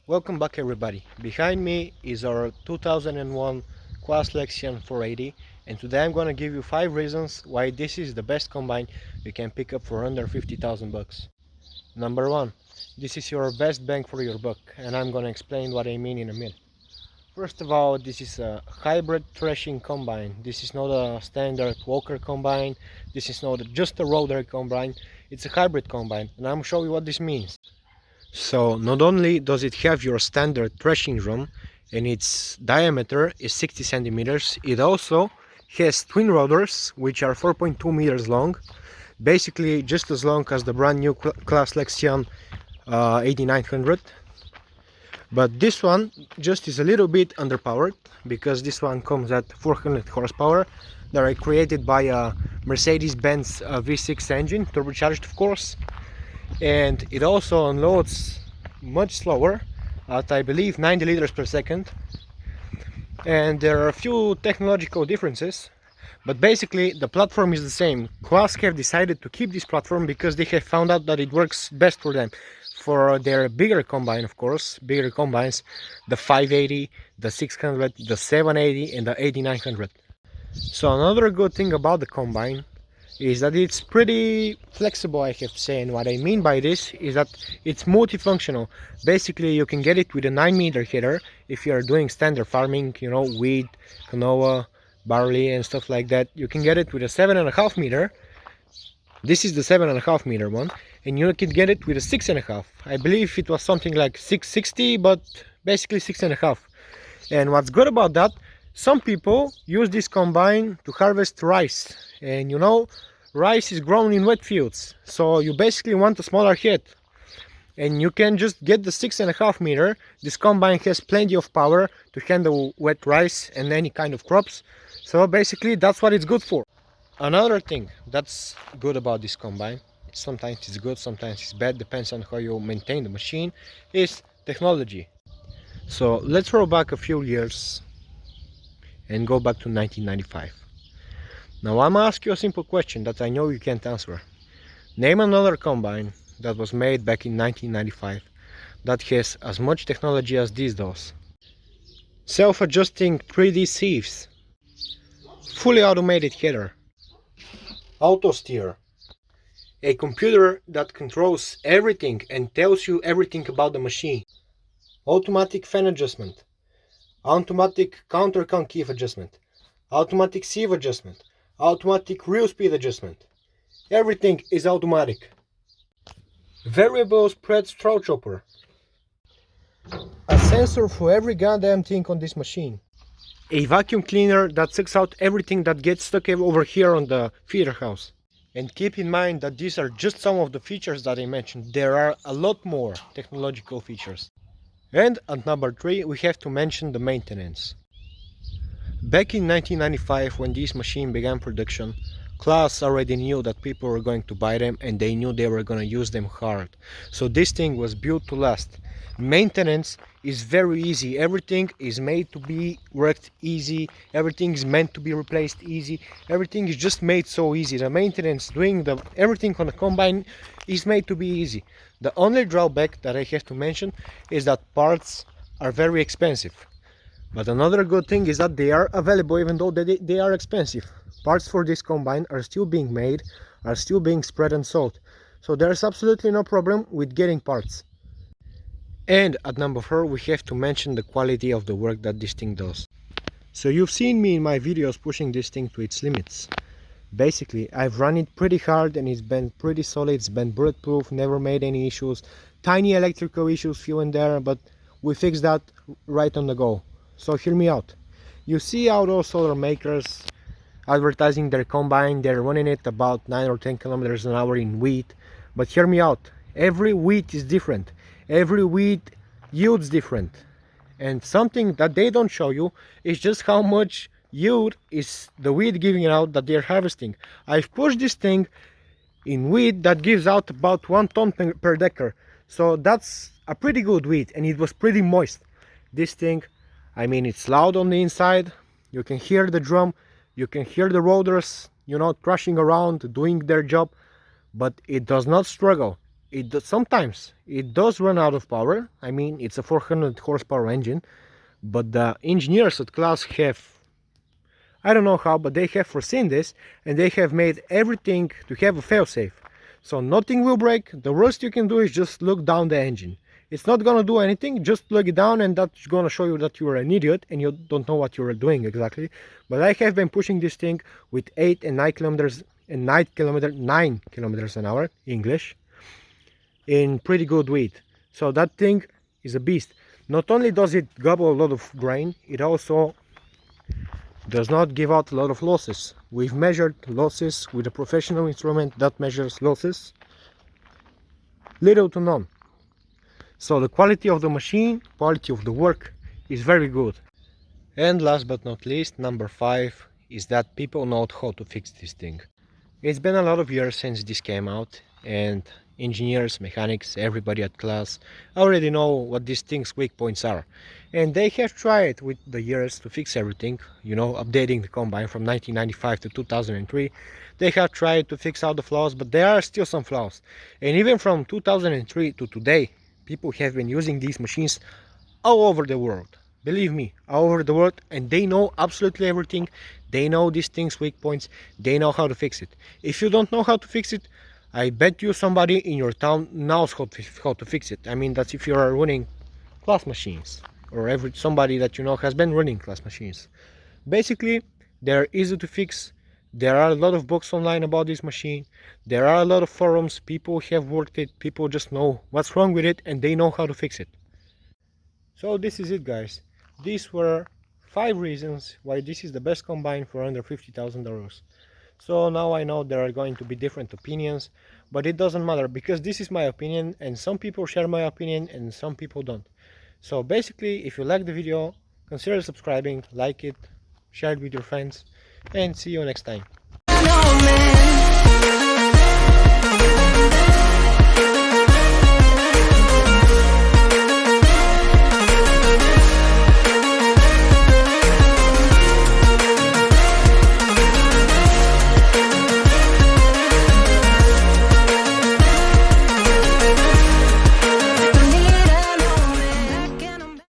Welcome back everybody. Behind me is our 2001 Claas Lexion 480, and today I'm gonna give you 5 reasons why this is the best combine you can pick up for under 50,000 bucks. Number 1. This is your best bang for your buck, and I'm gonna explain what I mean in a minute. First of all, this is a hybrid threshing combine. This is not a standard walker combine. This is not just a roader combine. It's a hybrid combine, and I'm gonna show you what this means. So not only does it have your standard threshing drum and its diameter is 60 centimeters, it also has twin rotors which are 4.2 meters long, basically just as long as the brand new Claas Lexion 8900. But this one just is a little bit underpowered because this one comes at 400 horsepower that are created by a Mercedes-Benz V6 engine, turbocharged of course. And it also unloads much slower at I believe 90 liters per second, and there are a few technological differences, but basically the platform is the same. Claas have decided to keep this platform because they have found out that it works best for them, for their bigger combine, of course, bigger combines, the 580, the 600, the 780 and the 8900. So another good thing about the combine is that it's pretty flexible, I have to say. And what I mean by this is that it's multifunctional. Basically you can get it with a 9-meter header if you are doing standard farming, you know, wheat, canola, barley and stuff like that. You can get it with a 7.5 meter. This is the 7.5 meter one, and you can get it with a 6.5. I believe it was something like 660, but basically 6.5. And what's good about that, some people use this combine to harvest rice, and you know, rice is grown in wet fields, so you basically want a smaller head, and you can just get the 6.5 meter. This combine has plenty of power to handle wet rice and any kind of crops, so basically that's what it's good for. Another thing that's good about this combine, sometimes it's good, sometimes it's bad, depends on how you maintain the machine, is technology. So let's roll back a few years and go back to 1995. Now I'm gonna ask you a simple question that I know you can't answer. Name another combine that was made back in 1995 that has as much technology as this does. Self-adjusting 3D sieves, fully automated header, auto steer, a computer that controls everything and tells you everything about the machine, automatic fan adjustment, automatic counter concave adjustment, automatic sieve adjustment, automatic reel speed adjustment. Everything is automatic. Variable spread straw chopper. A sensor for every goddamn thing on this machine. A vacuum cleaner that sucks out everything that gets stuck over here on the feeder house. And keep in mind that these are just some of the features that I mentioned. There are a lot more technological features. And at number 3 we have to mention the maintenance. Back in 1995, when this machine began production, Claas already knew that people were going to buy them and they knew they were going to use them hard. So this thing was built to last. Maintenance is very easy. Everything is made to be worked easy. Everything is meant to be replaced easy. Everything is just made so easy. The maintenance, doing everything on the combine is made to be easy. The only drawback that I have to mention is that parts are very expensive. But another good thing is that they are available even though they are expensive. Parts for this combine are still being made, are still being spread and sold. So there's absolutely no problem with getting parts. And at number 4 we have to mention the quality of the work that this thing does. So you've seen me in my videos pushing this thing to its limits. Basically I've run it pretty hard and it's been pretty solid, it's been bulletproof, never made any issues. Tiny electrical issues here and there, but we fixed that right on the go. So hear me out. You see outdoor solar makers advertising their combine, they're running it about 9 or 10 kilometers an hour in wheat. But hear me out, every wheat is different. Every wheat yields different. And something that they don't show you is just how much yield is the wheat giving out that they're harvesting. I've pushed this thing in wheat that gives out about 1 ton per decker. So that's a pretty good wheat, and it was pretty moist. This thing, I mean, it's loud on the inside. You can hear the drum, you can hear the rotors, you know, thrashing around, doing their job, but it does not struggle. Sometimes it does run out of power. I mean, it's a 400 horsepower engine, but the engineers at Claas have, I don't know how, but they have foreseen this, and they have made everything to have a failsafe. So nothing will break. The worst you can do is just look down the engine. It's not gonna do anything, just plug it down, and that's gonna show you that you are an idiot and you don't know what you are doing exactly. But I have been pushing this thing with 8 and 9 kilometers and 9 kilometers an hour, English, in pretty good weight. So that thing is a beast. Not only does it gobble a lot of grain, it also does not give out a lot of losses. We've measured losses with a professional instrument that measures losses, little to none. So the quality of the machine, quality of the work is very good. And last but not least, number 5 is that people know how to fix this thing. It's been a lot of years since this came out, and engineers, mechanics, everybody at Claas already know what these things' weak points are. And they have tried with the years to fix everything, you know, updating the combine from 1995 to 2003. They have tried to fix all the flaws, but there are still some flaws. And even from 2003 to today, people have been using these machines all over the world. Believe me, all over the world, and they know absolutely everything. They know these things' weak points. They know how to fix it. If you don't know how to fix it, I bet you somebody in your town knows how to fix it. I mean, that's if you are running Claas machines, or somebody that you know has been running Claas machines. Basically, they're easy to fix. There are a lot of books online about this machine. There are a lot of forums. People have worked it. People just know what's wrong with it, and they know how to fix it. So this is it, guys. These were 5 reasons why this is the best combine for under $50,000. So now I know there are going to be different opinions, but it doesn't matter because this is my opinion, and some people share my opinion and some people don't. So basically, if you like the video, consider subscribing, like it, share it with your friends, and see you next time.